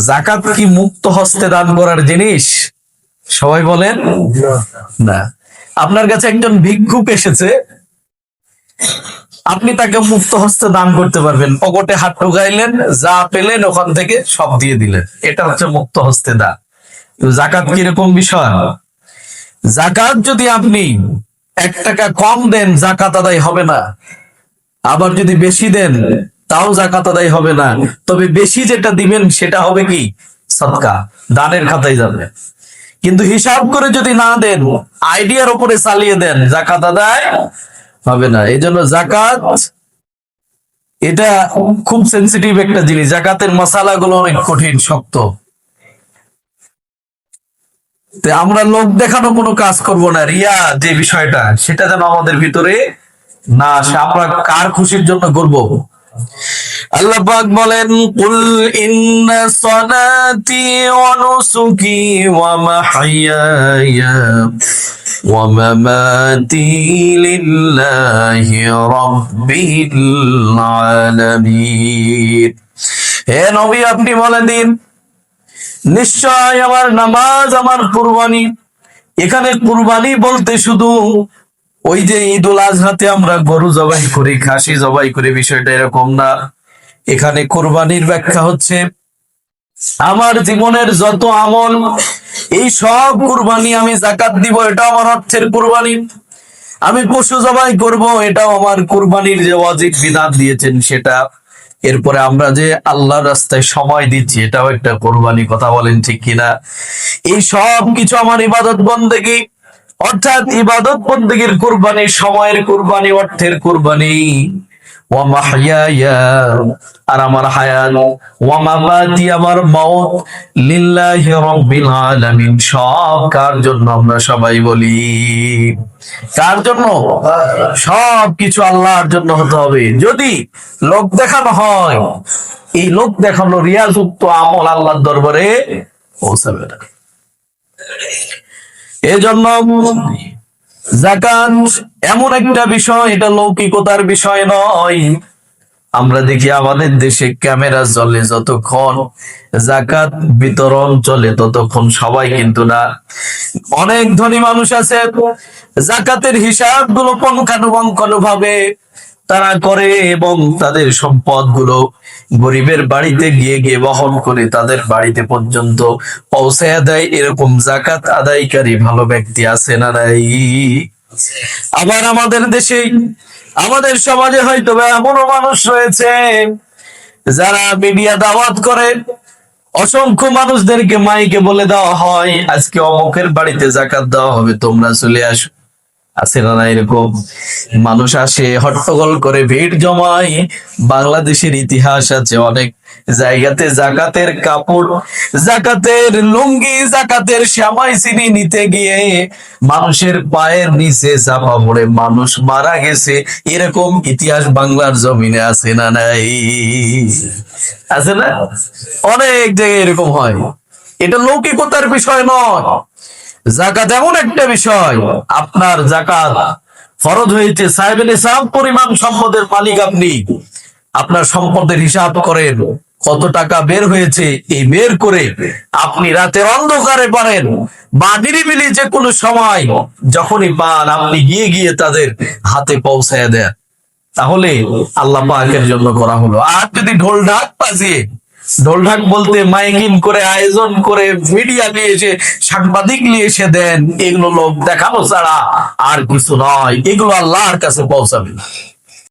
যাকাত কি মুক্ত হস্তে দান করার জিনিস? সবাই বলেন না। আপনার কাছে একজন ভিক্ষুক এসেছে, আপনি তাকে মুক্ত হস্তে দান করতে পারবেন। পকেটে হাত ঢুকাইলেন, যা পেলেন ওখান থেকে সব দিয়ে দিলেন, এটা হচ্ছে মুক্ত হস্তে দান। যাকাত কিরকম বিষয়? যাকাত যদি আপনি 1 টাকা কম দেন যাকাত আদায় হবে না, আবার যদি বেশি দেন তাও যাকাত আদায় হবে না। তবে বেশি যেটা দিবেন সেটা হবে কি? সদকা, দানের খাতায় যাবে। কিন্তু হিসাব করে যদি না দেন, আইডিয়ার উপরে চালিয়ে দেন, যাকাত আদায় হবে না। এই জন্য যাকাত এটা খুব সেন্সিটিভ একটা জিনিস। যাকাতের মশালাগুলো অনেক কঠিন, শক্ত। আমরা লোক দেখানো কোনো কাজ করব না। রিয়া যে বিষয়টা, সেটা যেন আমাদের ভিতরে না আসে। আমরা কার খুশির জন্য করব? আল্লাহ পাক বলেন, কুল ইন্না সালাতি ওয়া নুসুকি ওয়া মাহইয়ায়া ওয়া মামাতি লিল্লাহি রাব্বিল আলামিন। হে নবী, আপনি বলে দিন, নিশ্চয় আমার নামাজ, আমার কুরবানি। এখানে কুরবানি বলতে শুধু ওই যে ঈদুল আজহাতে আমরা গরু জবাই করি, খাসি জবাই করি, বিষয়টা এরকম না। এখানে কুরবানির ব্যাখ্যা হচ্ছে আমার জীবনের যত আমল, এই সব কুরবানি। আমি যাকাত দিব, এটা আমার অর্থের কুরবানি। আমি পশু জবাই করব, এটাও আমার কুরবানির যে ওয়াজিব বিধান দিয়েছেন সেটা। এরপরে আমরা যে আল্লাহর রাস্তায় সময় দিচ্ছি, এটাও একটা কুরবানি। কথা বলেন ঠিক কিনা? এই সব কিছু আমার ইবাদত বন্দেগী, অর্থাৎ ইবাদত বন্দেগীর কুরবানি, সময়ের কুরবানি, অর্থের কুরবানি। ওয়া মাহইয়ায়া, আর আমার হায়াত, ওয়া মামাতি, আমার মওত, লিল্লাহি রাব্বিল আলামিন। সব কার জন্য? আমরা সবাই বলি কার জন্য? সব কিছু আল্লাহর জন্য হতে হবে। যদি লোক দেখানো হয়, এই লোক দেখানো রিয়াযুক্ত আমল আল্লাহর দরবারে পৌঁছাবে না। এজন্য যাকাত এমন একটা বিষয়, এটা লৌকিকতার বিষয় নয়। আমরা দেখি আমাদের দেশে ক্যামেরা চলে, যতক্ষণ যাকাত বিতরণ চলে ততক্ষণ সবাই কিন্তু না। অনেক ধনী মানুষ আছে, যাকাতের হিসাব গুলো পুঙ্খানুপুঙ্খ ভাবে তারা করে এবং তাদের সম্পদ গুলো গরিবের বাড়িতে গিয়ে গিয়ে বহন করে তাদের বাড়িতে পর্যন্ত পৌঁছায় দেয়। এরকম যাকাত আদায়কারী ভালো ব্যক্তি আছে না নাই? আবার আমাদের দেশে, আমাদের সমাজে হয়তো এমনও মানুষ রয়েছে যারা মিডিয়া দাওয়াত করে, অসংখ্য মানুষদেরকে মাইকে বলে দেওয়া হয় আজকে অমুকের বাড়িতে যাকাত দেওয়া হবে, তোমরা চলে আসো। আছে না না এরকম মানুষ? আসে, হট্টগোল করে, ভিড় জমায়। বাংলাদেশের ইতিহাস আছে অনেক জায়গাতে যাকাতের কাপড়, যাকাতের লুঙ্গি, যাকাতের সেমাই চিনি নিতে গিয়ে মানুষের পায়ের নিচে চাপা পড়ে মানুষ মারা গেছে। এরকম ইতিহাস বাংলার জমিনে আছে না নাই? আছে না? অনেক জায়গায় এরকম হয়। এটা লৌকিকতার বিষয় নয়। যাকাত এমন একটা বিষয়, আপনার যাকাত ফরজ হয়েছে, সাহেবের নিসাব পরিমাণ সম্পদের মালিক আপনি। আপনার সম্পদের হিসাব করেন, কত টাকা বের হয়েছে, এই বের করে আপনি রাতের অন্ধকারে পারেন বা নিরিবিলি যে কোনো সময় যখনই পান, আপনি গিয়ে গিয়ে তাদের হাতে পৌঁছায় দেন, তাহলে আল্লাহ পাকের জন্য করা হলো। আর যদি ঢোল ঢাক বাজিয়ে, ঢোল ঢাক বলতে মাইকিং করে, আয়োজন করে, মিডিয়া নিয়ে এসে, সাংবাদিক নিয়ে এসে দেন, এগুলো লোক দেখানো ছাড়া আর কিছু নয়। এগুলো আল্লাহর কাছে পৌঁছাবে না।